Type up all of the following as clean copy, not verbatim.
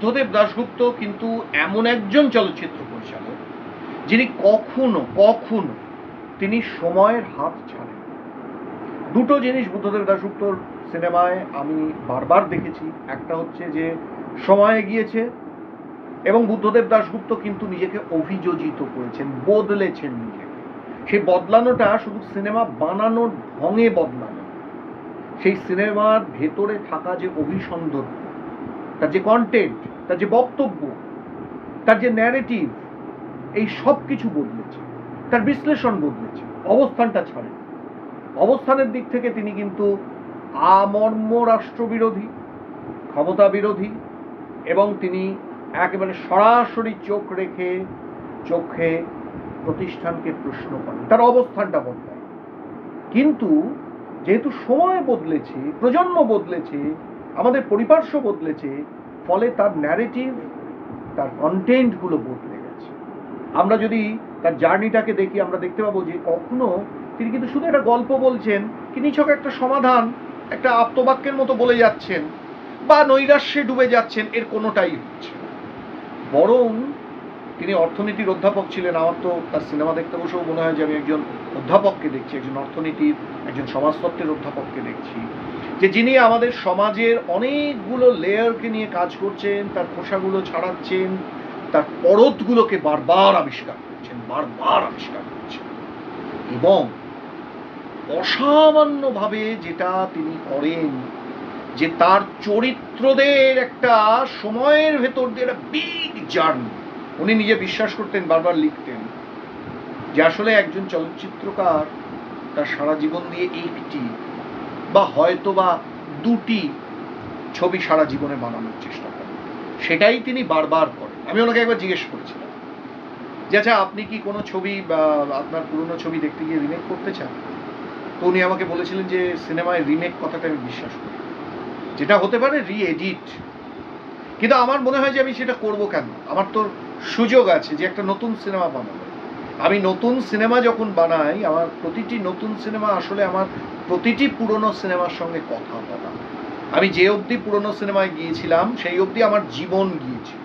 বুদ্ধদেব দাশগুপ্ত কিন্তু এমন একজন চলচ্চিত্র পরিচালক যিনি কখনো কখনো তিনি সময়ের হাত ছাড়েন। দুটো জিনিস বুদ্ধদেব দাশগুপ্তর সিনেমায় আমি বারবার দেখেছি। একটা হচ্ছে যে সময় গিয়েছে এবং বুদ্ধদেব দাশগুপ্ত কিন্তু নিজেকে অভিযোজিত করেছেন, বদলেছেন নিজেকে। সেই বদলানোটা শুধু সিনেমা বানানোর ঢঙে বদলানো, সেই সিনেমার ভেতরে থাকা যে অভিসন্দর্ভ, তার যে কন্টেন্ট, তার যে বক্তব্য, তার যে ন্যারেটিভ, এই সব কিছু বদলেছে। তার বিশ্লেষণ বদলেছে, অবস্থানটা ছাড়ে। অবস্থানের দিক থেকে তিনি কিন্তু আমর্ম রাষ্ট্রবিরোধী, ক্ষমতা বিরোধী, এবং তিনি একেবারে সরাসরি চোখ রেখে চোখে প্রতিষ্ঠানকে প্রশ্ন করেন, তার অবস্থানটা বদলায়। কিন্তু যেহেতু সময় বদলেছে, প্রজন্ম বদলেছে, আমাদের পরিপার্শ্ব বদলেছে, ফলে তার ন্যারেটিভ, তার কন্টেন্টগুলো বদলে গেছে। আমরা যদি তার জার্নিটাকে দেখি, আমরা দেখতে পাবো যে কখনো তিনি কিন্তু শুধু একটা গল্প বলছেন কি নিছক একটা সমাধান, একটা আপ্তবাক্যের মতো বলে যাচ্ছেন বা নৈরাশ্যে ডুবে যাচ্ছেন, এর কোনোটাই হচ্ছে না। বরং তিনি অর্থনীতির অধ্যাপক ছিলেন। আমার তো তার সিনেমা দেখতে বসেও মনে হয় যে আমি একজন অধ্যাপককে দেখছি, একজন অর্থনীতির, একজন সমাজতত্ত্বের অধ্যাপককে দেখছি, যে যিনি আমাদের সমাজের অনেকগুলো লেয়ারকে নিয়ে কাজ করছেন, তার খোসাগুলো ছাড়াচ্ছেন, তার পরতগুলোকে বারবার আবিষ্কার করছেন, বারবার আবিষ্কার করছেন। এবং অসামান্যভাবে যেটা তিনি করেন, যে তার চরিত্রদের একটা সময়ের ভেতর দিয়ে একটা বিগ জার্নি। উনি নিজে বিশ্বাস করতেন, বারবার লিখতেন যে আসলে একজন চলচ্চিত্রকার তার সারা জীবন দিয়ে একটি বা হয়তো বা দুটি ছবি সারা জীবনে বানানোর চেষ্টা করেন। সেটাই তিনি বারবার করেন। আমি ওনাকে একবার জিজ্ঞেস করেছিলাম যে আচ্ছা, আপনি কি কোনো ছবি বা আপনার পুরনো ছবি দেখতে গিয়ে রিমেক করতে চান? তো উনি আমাকে বলেছিলেন যে সিনেমায় রিমেক কথাটা আমি বিশ্বাস করি, যেটা হতে পারে রি-এডিট। কিন্তু আমার মনে হয় যে আমি সেটা করব কেন? আমার তো সুযোগ আছে যে একটা নতুন সিনেমা বানাবো। আমি নতুন সিনেমা যখন বানাই, আমার প্রতিটি নতুন সিনেমা আসলে আমার প্রতিটি পুরনো সিনেমার সঙ্গে কথা বলা। আমি যে অবধি পুরনো সিনেমায় গিয়েছিলাম সেই অবধি আমার জীবন গিয়েছিল।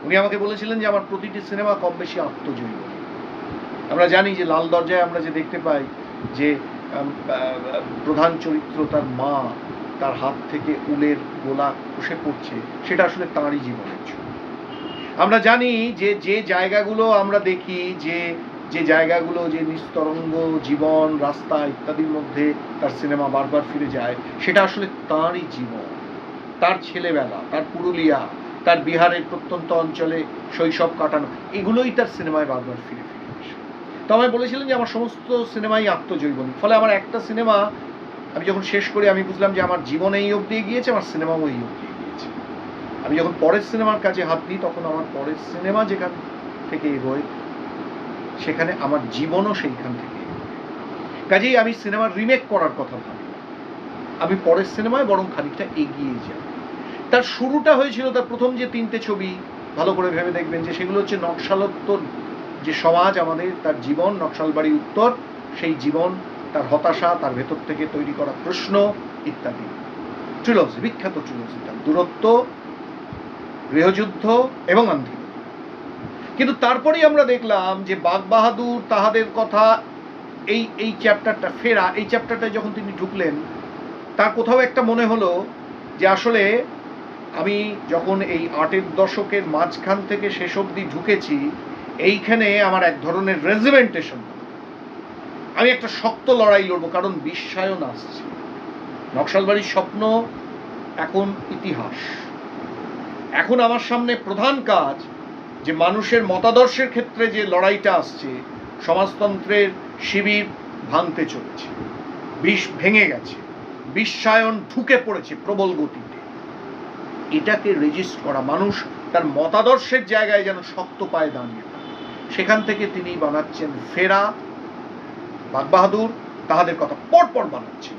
উনি আমাকে বলেছিলেন যে আমার প্রতিটি সিনেমা কম বেশি আত্মজৈবনী। আমরা জানি যে লাল দরজায় আমরা যে দেখতে পাই যে প্রধান চরিত্র, তার মা, তার হাত থেকে উলের গোলা খসে পড়ছে, সেটা আসলে তাঁরই জীবনের ছবি। আমরা জানি যে যে জায়গাগুলো আমরা দেখি, যে জায়গাগুলো, যে নিস্তরঙ্গ জীবন, রাস্তা ইত্যাদির মধ্যে তার সিনেমা বারবার ফিরে যায়, সেটা আসলে তাঁরই জীবন, তার ছেলেবেলা, তার পুরুলিয়া, তার বিহারের প্রত্যন্ত অঞ্চলে শৈশব কাটানো, এগুলোই তার সিনেমায় বারবার ফিরে ফিরে আসে। তো আমায় বলেছিলেন যে আমার সমস্ত সিনেমাই আত্মজৈবনী। ফলে আমার একটা সিনেমা আমি যখন শেষ করি, আমি বুঝলাম যে আমার জীবন এই অবধি গিয়েছে, আমার সিনেমাও এই অবধি গিয়েছে। আমি যখন পরের সিনেমার কাছে হাত দিই, তখন আমার পরের সিনেমা যেখান থেকে এগোয়, সেখানে আমার জীবনও সেইখান থেকে এগোয়। কাজেই আমি সিনেমার রিমেক করার কথা ভাবি, আমি পরের সিনেমায় বরং খানিকটা এগিয়ে যাই। তার শুরুটা হয়েছিল, তার প্রথম যে 3টে ছবি, ভালো করে ভেবে দেখবেন যে সেগুলো হচ্ছে নকশালোত্তর যে সমাজ আমাদের, তার জীবন, নকশালবাড়ি উত্তর, সেই জীবন, তার হতাশা, তার ভেতর থেকে তৈরি করা প্রশ্ন ইত্যাদি। ট্রিলজি, বিখ্যাত ট্রিলজি, তার দূরত্ব, গৃহযুদ্ধ এবং আন্ধি। কিন্তু তারপরেই আমরা দেখলাম যে বাঘ বাহাদুর, তাহাদের কথা, এই চ্যাপ্টারটা, ফেরা, এই চ্যাপ্টারটা যখন তিনি ঢুকলেন, তার কোথাও একটা মনে হলো যে আসলে আমি যখন এই 8-এর দশকের মাঝখান থেকে শেষ অবধি ঢুকেছি, এইখানে আমার এক ধরনের রেজিমেন্টেশন, আমি একটা শক্ত লড়াই লড়বো, কারণ বিশ্বায়ন আসছে। নকশালবাড়ির স্বপ্ন এখন ইতিহাস। এখন আমার সামনে প্রধান কাজ যে মানুষের মতাদর্শের ক্ষেত্রে যে লড়াইটা আসছে, সমাজতন্ত্রের শিবির ভাঙতে চলেছে, বিষ ভেঙে গেছে, বিশ্বায়ন ঢুকে পড়েছে প্রবল গতিতে। এটাকে রেজিস্ট করা, মানুষ তার মতাদর্শের জায়গায় যেন শক্ত পায়ে দাঁড়িয়ে থাকে, সেখান থেকে তিনি বানাচ্ছেন ফেরা, বাঘবাহাদুর, তাহাদের কথা পরপর বানাচ্ছেন।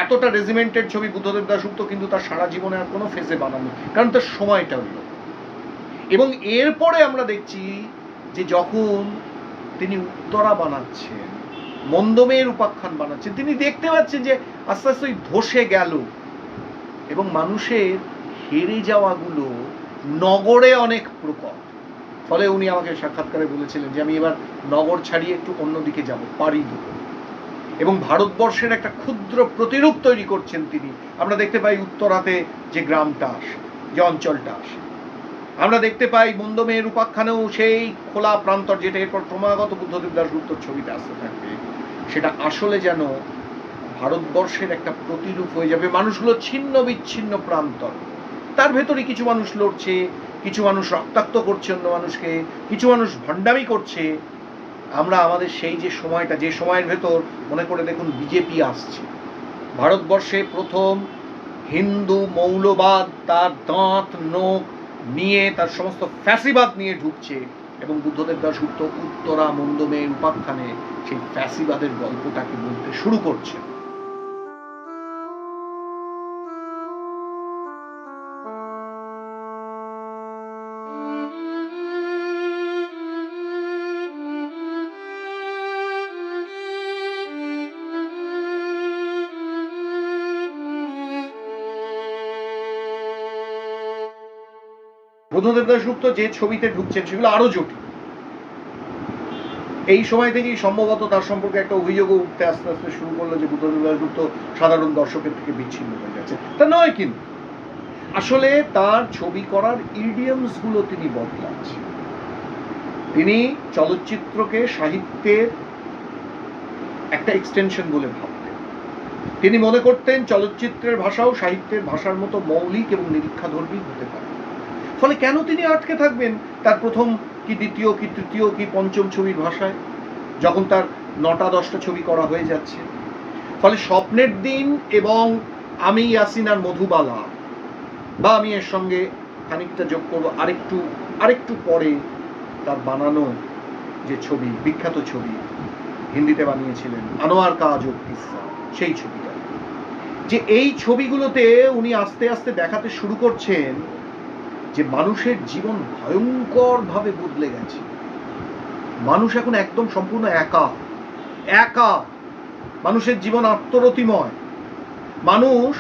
এতটা রেজিমেন্টের ছবি বুদ্ধদেব দাশগুপ্ত কিন্তু তার সারা জীবনে আর কোনো ফেজে বানানো, কারণ তার সময়টা হইল। এবং এরপরে আমরা দেখছি যে যখন তিনি উত্তরা বানাচ্ছেন, মন্দমের উপাখ্যান বানাচ্ছেন, তিনি দেখতে পাচ্ছেন যে আস্তে আস্তে ধসে গেল এবং মানুষের হেরে যাওয়াগুলো নগরে অনেক প্রকট। ফলে উনি আমাকে সাক্ষাৎকারে বলেছিলেন যে আমি এবার নগর ছাড়িয়ে একটু অন্যদিকে যাব, পাড়ি দেব, এবং ভারতবর্ষের একটা ক্ষুদ্র প্রতিরূপ তৈরি করছেন তিনি। আমরা দেখতে পাই উত্তরাতে যে গ্রামটা আসে, যে অঞ্চলটা আসে, আমরা দেখতে পাই মন্দমের উপাখ্যানেও সেই খোলা প্রান্তর, যেটা এরপর ক্রমাগত বুদ্ধদেব দাশগুপ্তর ছবিতে আসতে থাকবে, সেটা আসলে যেন ভারতবর্ষের একটা প্রতিরূপ হয়ে যাবে। মানুষগুলো ছিন্ন বিচ্ছিন্ন প্রান্তর, তার ভেতরে কিছু মানুষ লড়ছে, কিছু মানুষ রক্তাক্ত করছে অন্য মানুষকে, কিছু মানুষ ভণ্ডামি করছে। আমরা আমাদের সেই যে সময়টা, যে সময়ের ভেতর মনে করে দেখুন বিজেপি আসছে ভারতবর্ষে, প্রথম হিন্দু মৌলবাদ তার দাঁত নোখ নিয়ে, তার সমস্ত ফ্যাসিবাদ নিয়ে ঢুকছে, এবং বুদ্ধদেব দাশগুপ্ত উত্তরা মন্দমের উপাখ্যানে সেই ফ্যাসিবাদের গল্পটাকে বলতে শুরু করছে। বুদ্ধদেব দাশগুপ্ত যে ছবিতে ঢুকছেন সেগুলো আরো জটিল। এই সময় থেকেই সম্ভবত তার সম্পর্কে একটা অভিযোগও উঠতে আস্তে আস্তে শুরু করলো যে বুদ্ধদেব দাশগুপ্ত সাধারণ দর্শকের থেকে বিচ্ছিন্ন হয়ে যাচ্ছে। তা নয়, কিন্তু আসলে তার ছবি করার ইডিয়মস গুলো তিনি বদলাচ্ছেন। তিনি চলচ্চিত্রকে সাহিত্যের একটা এক্সটেনশন বলে ভাবতেন। তিনি মনে করতেন চলচ্চিত্রের ভাষাও সাহিত্যের ভাষার মতো মৌলিক এবং নিরীক্ষাধর্মী হতে পারে। ফলে কেন তিনি আটকে থাকবেন তার প্রথম কি দ্বিতীয় কি তৃতীয় কি পঞ্চম ছবির ভাষায়, যখন তার 9টা-10টা ছবি করা হয়ে যাচ্ছে? ফলে স্বপ্নের দিন এবং আমি ইয়াসিন আর মধুবালা, বা আমি এর সঙ্গে খানিকটা যোগ করবো আরেকটু পরে তার বানানো যে ছবি, বিখ্যাত ছবি হিন্দিতে বানিয়েছিলেন আনোয়ার কা আজব কিস্সা, সেই ছবিটা, যে এই ছবিগুলোতে উনি আস্তে আস্তে দেখাতে শুরু করছেন যে মানুষের জীবন ভয়ঙ্কর ভাবে বদলে গেছে। মানুষ এখন একদম সম্পূর্ণ একা। মানুষের জীবন আত্মরতিময়। মানুষ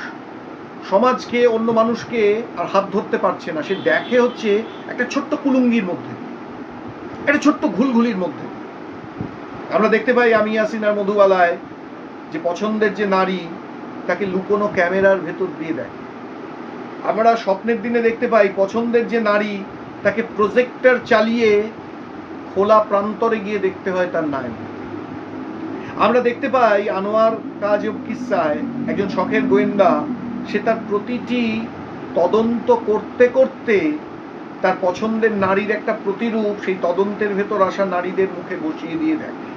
সমাজকে, অন্য মানুষকে আর হাত ধরতে পারছে না। সে দেখে হচ্ছে একটা ছোট্ট কুলুঙ্গির মধ্যে, একটা ছোট্ট ঘুলঘুলির মধ্যে। আমরা দেখতে পাই আমি ইয়াসিন আর মধুবালায় যে পছন্দের যে নারী, তাকে লুকোনো ক্যামেরার ভেতর দিয়ে দেখে। আমরা স্বপ্নের দিনে দেখতে পাই পছন্দের যে নারী, তাকে প্রজেক্টর চালিয়ে খোলা প্রান্তরে গিয়ে দেখতে হয় তার নায়ক। আমরা দেখতে পাই আনোয়ার কা আজব কিস্সায় একজন শখের গোয়েন্দা, সে তার প্রতিটি তদন্ত করতে করতে তার পছন্দের নারীর একটা প্রতিরূপ সেই তদন্তের ভেতর আসা নারীদের মুখে বসিয়ে দিয়ে দেখে।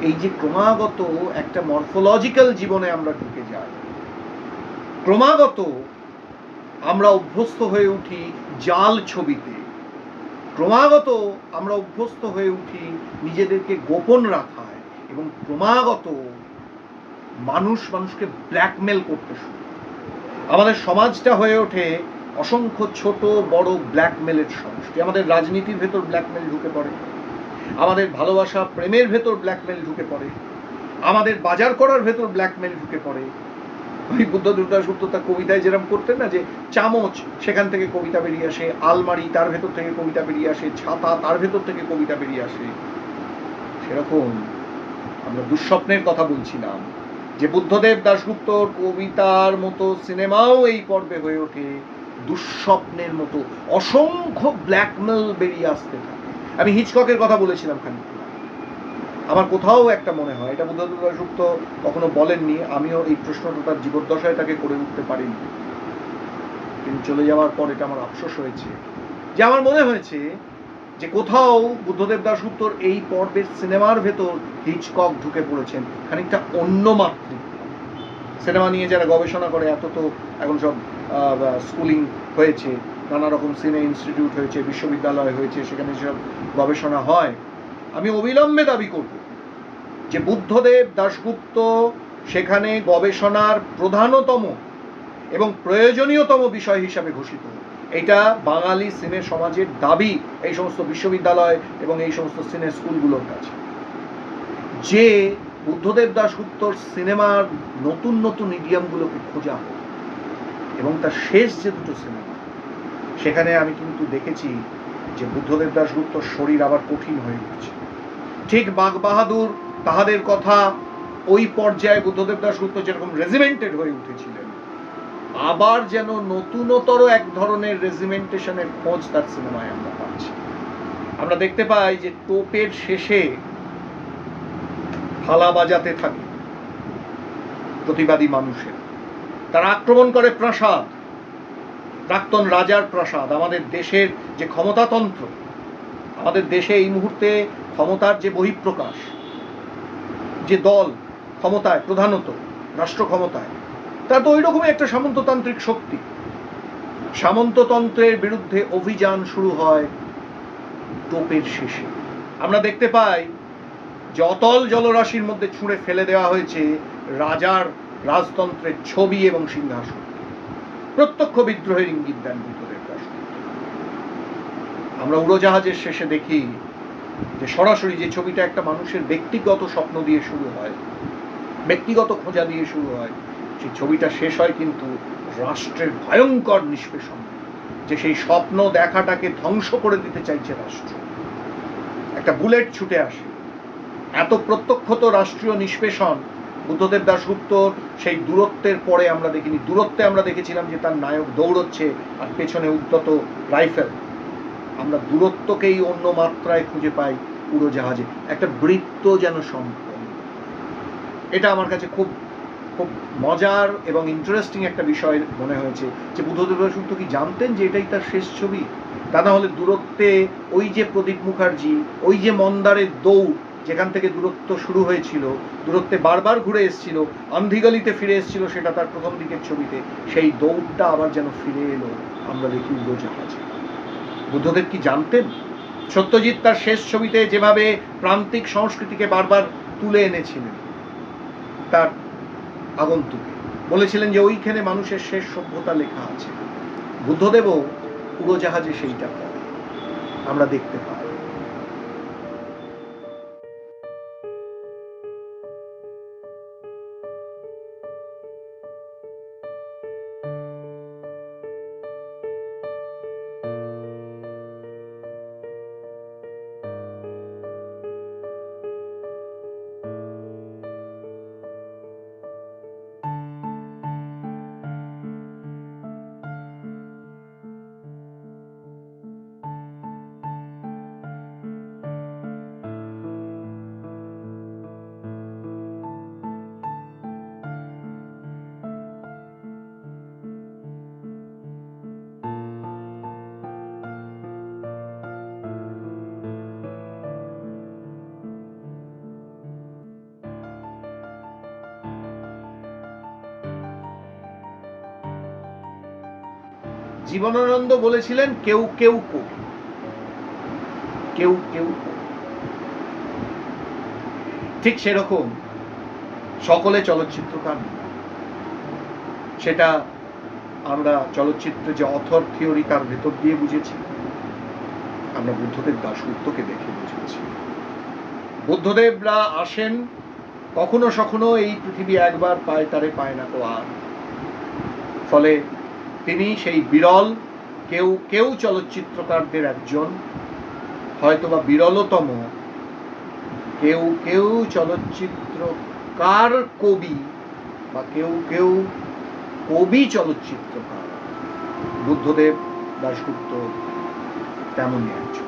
এই যে ক্রমাগত একটা মরফোলজিক্যাল জীবনে আমরা ঢুকে যাই, ক্রমাগত আমরা অভ্যস্ত হয়ে উঠি জাল ছবিতে, ক্রমাগত আমরা অভ্যস্ত হয়ে উঠি নিজেদেরকে গোপন রাখায়, এবং ক্রমাগত মানুষকে ব্ল্যাকমেল করতে শুরু। আমাদের সমাজটা হয়ে ওঠে অসংখ্য ছোট বড় ব্ল্যাকমেলের সমষ্টি। আমাদের রাজনীতির ভেতর ব্ল্যাকমেল ঢুকে পড়ে, আমাদের ভালোবাসা প্রেমের ভেতর ব্ল্যাকমেল ঢুকে পড়ে, আমাদের বাজার করার ভেতর ব্ল্যাকমেল ঢুকে পড়ে। ওই বুদ্ধদেব দাশগুপ্ত তার কবিতায় যেরকম করতেন না, যে চামচ সেখান থেকে কবিতা বেরিয়ে আসে, আলমারি তার ভেতর থেকে কবিতা বেরিয়ে আসে, ছাতা তার ভেতর থেকে কবিতা বেরিয়ে আসে, সেরকম আমরা দুঃস্বপ্নের কথা বলছিলাম যে বুদ্ধদেব দাশগুপ্তর কবিতার মতো সিনেমাও এই পর্বে হয়ে ওঠে দুঃস্বপ্নের মতো। অসংখ্য ব্ল্যাকমেল বেরিয়ে আসতে থাকে। আমি হিচককের কথা বলেছিলাম খানিকটা, আমার কোথাও একটা মনে হয় এটা বুদ্ধদেব দাশগুপ্ত কখনো বলেননি, আমিও এই প্রশ্নটা তার জীবদ্দশায় তাকে করে উঠতে পারিনি। তিনি চলে যাওয়ার পর এটা আমার আফসোস হয়েছে, যে আমার মনে হয়েছে যে কোথাও বুদ্ধদেব দাশগুপ্তর এই পর্বের সিনেমার ভেতর হিচকক ঢুকে পড়েছেন খানিকটা অন্য মাত্রিক। সিনেমা নিয়ে যারা গবেষণা করে, এত তো এখন সব স্কুলিং হয়েছে, নানা রকম সিনে ইনস্টিটিউট হয়েছে, বিশ্ববিদ্যালয় হয়েছে, সেখানে সব গবেষণা হয়। আমি অবিলম্বে দাবি করব যে বুদ্ধদেব দাশগুপ্ত সেখানে গবেষণার প্রধানতম এবং প্রয়োজনীয়তম বিষয় হিসাবে ঘোষিত। এটা বাঙালি সিনে সমাজের দাবি এই সমস্ত বিশ্ববিদ্যালয় এবং এই সমস্ত সিনে স্কুলগুলোর কাছে, যে বুদ্ধদেব দাশগুপ্তর সিনেমার নতুন নতুন ইডিয়ামগুলোকে খোঁজা হোক, এবং তার শেষ যে দুটো সিনেমা সেখানে আমি কিন্তু দেখেছি যে বুদ্ধদেব দাশগুপ্তর শরীর আবার কঠিন হয়ে উঠছে। ঠিক বাঘবাহাদুর তাহাদের কথা ওই পর্যায়ে বুদ্ধদেব দাশগুপ্ত যেরকম রেজিমেন্টেড হয়ে উঠেছিলেন, আবার যেন নতুনতর এক ধরনের রেজিমেন্টেশনের খোঁজ তার সিনেমায় আমরা পাচ্ছি। আমরা দেখতে পাই যে টোপের শেষে থালা বাজাতে থাকে প্রতিবাদী মানুষের, তারা আক্রমণ করে প্রাসাদ, প্রাক্তন রাজার প্রাসাদ, আমাদের দেশের যে ক্ষমতাতন্ত্র, আমাদের দেশে এই মুহূর্তে ক্ষমতার যে বহিঃপ্রকাশ, যে দল ক্ষমতায়, প্রধানত রাষ্ট্র ক্ষমতায়, তা তো ওই রকমই একটা সামন্ততান্ত্রিক শক্তি। সামন্ততন্ত্রের বিরুদ্ধে অভিযান শুরু হয় টোপের শেষে। আমরা দেখতে পাই যে অতল জলরাশির মধ্যে ছুঁড়ে ফেলে দেওয়া হয়েছে রাজার রাজতন্ত্রের ছবি এবং সিংহাসন। প্রত্যক্ষ বিদ্রোহের ইঙ্গিত দেন বুদ্ধদেব দাশগুপ্ত। আমরা উড়োজাহাজের শেষে দেখি যে সরাসরি যে ছবিটা একটা মানুষের ব্যক্তিগত স্বপ্ন দিয়ে শুরু হয়, ব্যক্তিগত খোঁজা দিয়ে শুরু হয়, সেই ছবিটা শেষ হয় কিন্তু রাষ্ট্রের ভয়ঙ্কর নিষ্পেষণ, যে সেই স্বপ্ন দেখাটাকে ধ্বংস করে দিতে চাইছে রাষ্ট্র। একটা বুলেট ছুটে আসে। এত প্রত্যক্ষত রাষ্ট্রীয় নিষ্পেষণ বুদ্ধদেব দাশগুপ্তর সেই দূরত্বের পরে আমরা দেখিনি। দূরত্বে আমরা দেখেছিলাম যে তার নায়ক দৌড়চ্ছে আর পেছনে উদ্যত রাইফেল। আমরা দূরত্বকেই অন্য মাত্রায় খুঁজে পাই উড়োজাহাজে, একটা বৃত্ত যেন সম্পন্ন। এটা আমার কাছে খুব খুব মজার এবং ইন্টারেস্টিং একটা বিষয় মনে হয়েছে যে বুদ্ধদেব দাশগুপ্ত কি জানতেন যে এটাই তার শেষ ছবি? তা না হলে দূরত্বে ওই যে প্রদীপ মুখার্জি, ওই যে মন্দারের দৌড়, যেখান থেকে দূরত্ব শুরু হয়েছিল, দূরত্বে বারবার ঘুরে এসেছিল, আন্ধিগলিতে ফিরে এসেছিল, সেটা তার প্রথম দিকের ছবিতে, সেই দৌড়টা আবার যেন ফিরে এলো আমরা দেখি উড়োজাহাজে। বুদ্ধদেব কি জানতেন? সত্যজিৎ তার শেষ ছবিতে যেভাবে প্রান্তিক সংস্কৃতিকে বারবার তুলে এনেছিলেন তার আগন্তুকে, বলেছিলেন যে ওইখানে মানুষের শেষ সভ্যতা লেখা আছে, বুদ্ধদেবও উড়োজাহাজে সেইটা করে আমরা দেখতে পাই। জীবনানন্দ বলেছিলেন কেউ কেউ কবি, কেউ কেউ কবি। ঠিক সেরকম সকলে চলচ্চিত্রকার, সেটা আমরা চলচ্চিত্রে যে অথর থিওরি তার ভেতর দিয়ে বুঝেছি, আমরা বুদ্ধদেব দাশগুপ্তকে দেখে বুঝেছি। বুদ্ধদেবরা আসেন কখনো সখনো, এই পৃথিবী একবার পায়, তারে পায় না তো আর। ফলে তিনি সেই বিরল কেউ কেউ চলচ্চিত্রকারদের একজন, হয়তোবা বিরলতম কেউ কেউ চলচ্চিত্রকার কবি, বা কেউ কেউ কবি চলচ্চিত্রকার। বুদ্ধদেব দাশগুপ্ত তেমনই একজন।